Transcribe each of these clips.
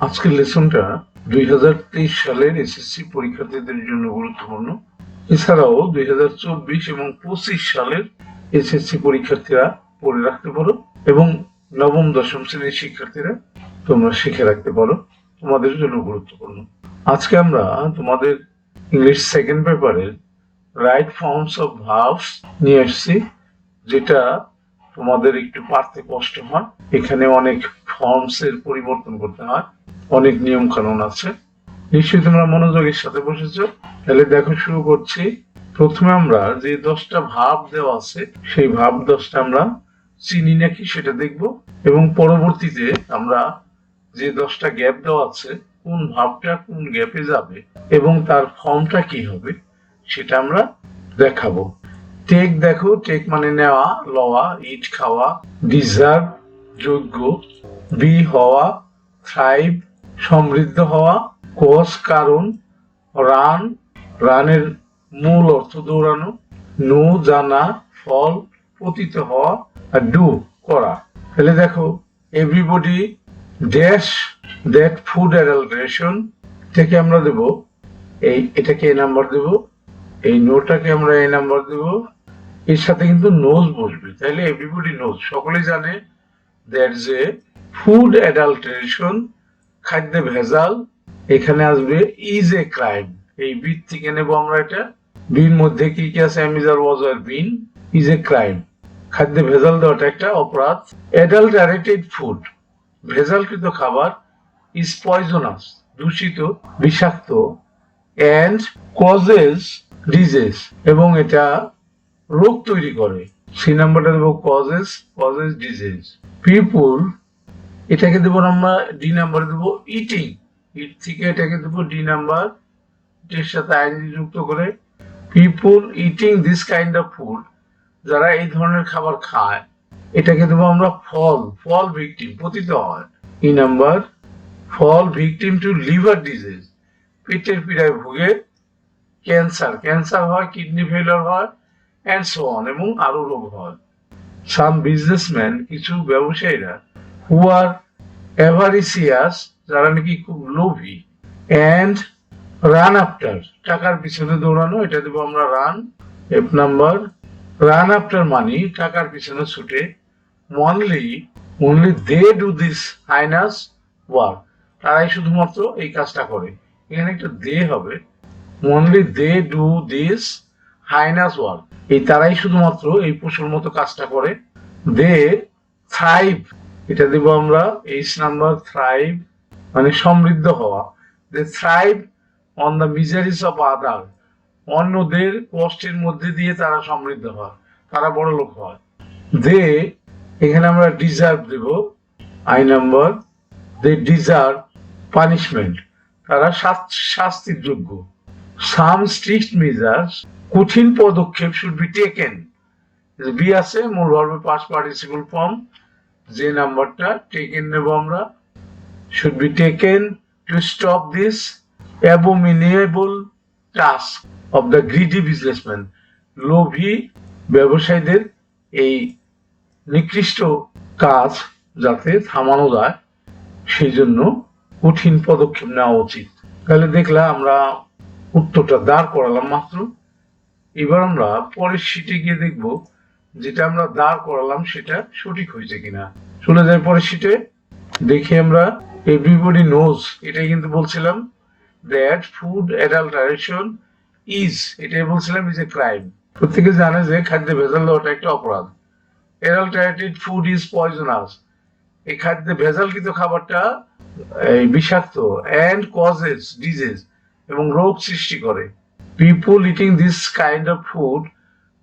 আজকের লেসনটা 2023 সালের এসএসসি পরীক্ষার্থীদের জন্য গুরুত্বপূর্ণ। এছাড়াও 2024 এবং 25 সালের এসএসসি পরীক্ষার্থীরা পড়ে রাখতে পারো এবং নবম দশম শ্রেণীর শিক্ষার্থীরা তোমরা শিখে রাখতে পারো, তোমাদের জন্য গুরুত্বপূর্ণ। আজকে আমরা তোমাদের ইংলিশ সেকেন্ড পেপারের রাইট ফর্মস অফ ভার্বস নিয়ে এসেছি, যেটা তোমাদের একটু পারতে কষ্ট হয়। এখানে অনেক ফর্মস এর পরিবর্তন করতে হয়, অনেক নিয়ম কানুন আছে। নিশ্চয়ই তোমরা মনোযোগের সাথে বসেছো। তাহলে দেখো, শুরু করছি। প্রথমে আমরা যে 10টা ভাব দেওয়া আছে সেই ভাব 10টা আমরা চিনি নাকি সেটা দেখব, এবং পরবর্তীতে আমরা যে 10টা গ্যাপ দেওয়া আছে কোন ভাবটা কোন গ্যাপে যাবে এবং তার ফর্মটা কি হবে সেটা আমরা দেখাবো। টেক দেখো, টেক মানে নেওয়া, লওয়া, ইট খাওয়া, ডিজার্ভ যোগ্য, বি হওয়া, থ্রাইভ সমৃদ্ধ হওয়া, কজ কারণ, রান রানের মূল অর্থ দৌড়ানো, নো জানা, ফল পতিত হওয়া, আর ডু করা। তাহলে দেখো, everybody dash that food adulteration থেকে আমরা দেব এটাকে এ নাম্বার দেব, এই নোটাকে আমরা এ নাম্বার দেব, এর সাথে কিন্তু নোজ বসবে। তাহলে এভরিবডি নোজ, সকলেই জানে দ্যাট যে ফুড অ্যাডাল্টারেশন খাদ্যে ভেজাল, এখানে আসবে ইজ এ ক্রাইম। এই বিট থেকে নেব আমরা এটা। বির মধ্যে কি কি আছে? অ্যামিজার ওয়াজ আর বিন, ইজ এ ক্রাইম, খাদ্যে ভেজাল দেওয়াটা একটা অপরাধ। অ্যাডাল্টারেটেড ফুড ভেজালকৃত খাবার, ইজ পয়জনাস দূষিত বিষাক্ত, অ্যান্ড কজেস ডিজিজ এবং এটা রোগ তৈরি করে। সি নাম্বারটা দেবো কজেস ডিজিজ। পিপুল এটাকে দেবো আমরা ডি নাম্বার দেবো ইটিং, ইট থেকে এটাকে দেবো ডি নাম্বার, এর সাথে আইনজি যুক্ত করে। People eating this kind of food, যারা এই ধরনের খাবার খায়, এটাকে দেবো আমরা ফল ভিকটিম পতিত হয়। E number fall victim to liver disease, পেটের পীড়ায় ভুগে, ক্যান্সার হয়, কিডনি ফেলিওর হয়, অ্যান্ড সো অন এবং আরো রোগ হয়। সাম বিজনেসম্যান কিছু ব্যবসায়ীরা, হু আর অ্যাভারিসিয়াস যারা নাকি খুব লোভী, অ্যান্ড রান আফটার টাকার পিছনে দৌড়ানো, এটা দেবো আমরা run. F number run after money টাকার পিছনে ছুটে, only they do this heinous work তারাই শুধুমাত্র এই কাজটা করে। এখানে একটা দে হবে, only they do this heinous work, এই তারাই শুধুমাত্র এই পশুর মতো কাজটা করে। দে থ্রাইভ এটা দেব আমরা এইচ নাম্বার, থ্রাইভ মানে সমৃদ্ধ হওয়া। They thrive on the miseries of other, অন্যদের কষ্টের মধ্যে দিয়ে তারা সমৃদ্ধ হয়, তারা বড় লোক হয়। দে এখানে আমরা ডিজার্ভ দেব, I number, they deserve punishment, তারা শাস্তির যোগ্য। সাম স্ট্রিক্ট মেজার্স কঠিন পদক্ষেপ শুড বি টেকেন, বি আছে মূল ভার্বের পাস্ট পার্টিসিপল ফর্ম, যে নাম্বারটা টেকেন নেব আমরা, should be taken to stop this abominable task of the greedy businessman, লোভী ব্যবসায়ীদের এই নিকৃষ্ট কাজ যাতে থামানো যায় সেই জন্য কঠিন পদক্ষেপ নেওয়া উচিত। তাহলে দেখলাম আমরা উত্তরটা দাঁড় করালাম মাত্র। এবার আমরা পরের শীটে গিয়ে দেখব যেটা আমরা দাঁড় করালাম সেটা সঠিক হয়েছে কিনা। চলে যাই পরের শীটে, দেখি আমরা এভরিবডি নোজ, এটাই কিন্তু বলছিলাম দ্যাট ফুড অ্যাডাল্টারেশন ইজ, এটাই বলছিলাম ইজ এ ক্রাইম। প্রত্যেকে জানে যে খাদ্যে ভেজাল দেওয়াটা একটা অপরাধ। অ্যাডাল্টারেটেড ফুড ইজ পয়জনাস, এই খাদ্যে ভেজালকৃত খাবারটা বিষাক্ত, অ্যান্ড কজেস ডিজিজ এবং রোগ সৃষ্টি করে। People eating this kind of food,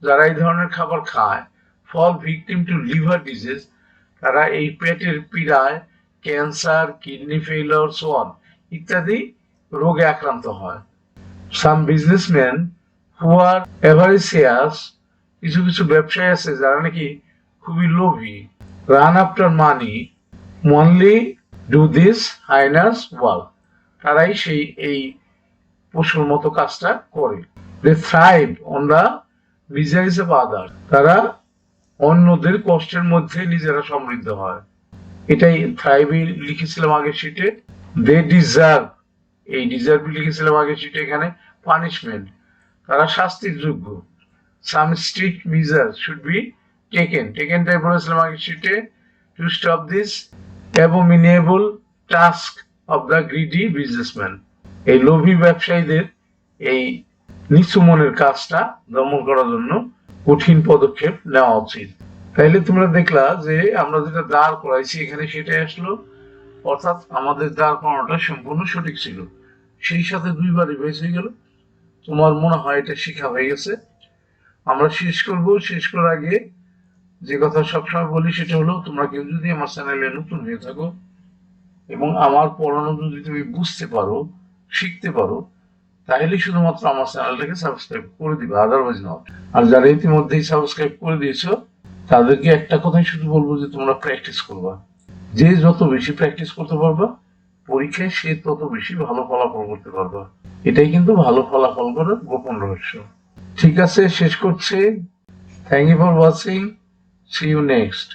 যারা এই ধরনের খাবার খায়, fall victim to liver disease, তারা এই পেটের পীড়ায়, cancer, kidney failure, so on ইত্যাদি রোগে আক্রান্ত হয়। সাম বিজনেসম্যান হু আর অ্যাভারিসিয়াস, কিছু কিছু ব্যবসায়ী আছে যারা নাকি খুবই লোভী, run after money, only do this heinous work, তারাই এই পশুর মতো কাজটা করে। They thrive on the miseries of other, তারা অন্যদের কষ্টের মধ্যে নিজেরা সমৃদ্ধ হয়। এটাই থ্রাইভ লিখেছিলাম আগের শীটে। দে ডিজার্ভ, এই ডিজার্ভ লিখেছিলাম আগে সেটা এখানে পানিশমেন্ট, তারা শাস্তির যোগ্য। Some strict measure should be taken, টেকেনটাই বলেছিলাম আগে সেটা to stop this abominable task of the greedy businessman, এই লোভী ব্যবসায়ীদের এই নিচু মনের কাজটা দমন করার জন্য কঠিন পদক্ষেপ নেওয়া উচিত। তাইলে তোমরা দেখলা যে আমরা যেটা দাঁড় করাইছি এখানে সেটাই আসলো, অর্থাৎ আমাদের দাঁড় করানোটা সম্পূর্ণ সঠিক ছিল, সেই সাথে দুইবার রিভাইজ হয়ে গেল। তোমার মনে হয় এটা শেখা হয়ে গেছে। আমরা শেষ করব, শেষ করার আগে যে কথা সবসময় বলি সেটা হলো, তোমরা কেউ যদি আমার চ্যানেলে নতুন হয়ে থাকো এবং আমার পড়ানো যদি তুমি বুঝতে পারো, শিখতে পারো, তাহলে শুধুমাত্র আমার চ্যানেলটাকে সাবস্ক্রাইব করে দিবে, আদারওয়াইজ নট। আর যারা ইতিমধ্যেই সাবস্ক্রাইব করে দিয়েছো তাদেরকে একটা কথাই শুধু বলবো যে তোমরা প্র্যাকটিস করবা। যে যত বেশি প্র্যাকটিস করতে পারবা পরীক্ষায় সে তত বেশি ভালো ফলাফল করতে পারবা। এটাই কিন্তু ভালো ফলাফল করার গোপন রহস্য। ঠিক আছে, শেষ করছি। Thank you for watching, see you next.